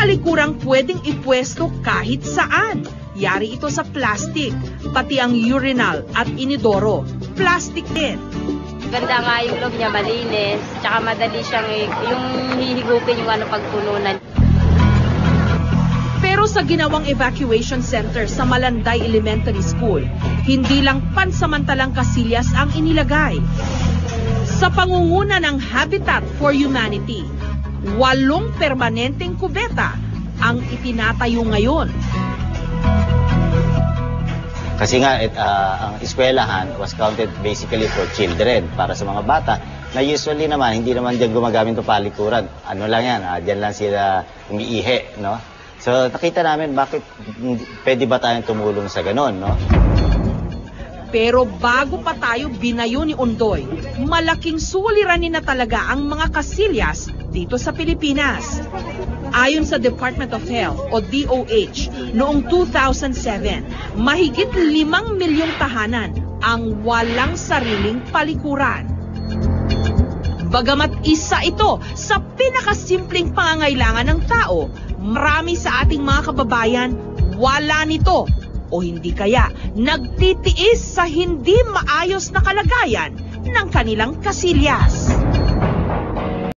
Palikurang pwedeng ipwesto kahit saan. Yari ito sa plastic, pati ang urinal at inidoro. Plastic din. Ganda nga yung loob niya, malinis. Tsaka madali siyang yung hihigupin yung pagpununan. Pero sa ginawang evacuation center sa Malanday Elementary School, hindi lang pansamantalang kasilyas ang inilagay. Sa pangunguna ng Habitat for Humanity, 8 permanenteng kubeta ang itinatayo ngayon. Kasi nga, ang eskwelahan was counted basically for children, para sa mga bata, na usually naman, hindi naman dyan gumagamit ng palikuran. Ano lang yan, dyan lang sila umiihi, no? So, nakita namin bakit pwede ba tayong tumulong sa ganon, no? Pero bago pa tayo binayo ni Ondoy, malaking suliranin na talaga ang mga kasilyas dito sa Pilipinas. Ayon sa Department of Health o DOH, noong 2007, mahigit 5 milyong tahanan ang walang sariling palikuran. Bagamat isa ito sa pinakasimpleng pangangailangan ng tao, marami sa ating mga kababayan wala nito o hindi kaya nagtitiis sa hindi maayos na kalagayan ng kanilang kasilyas.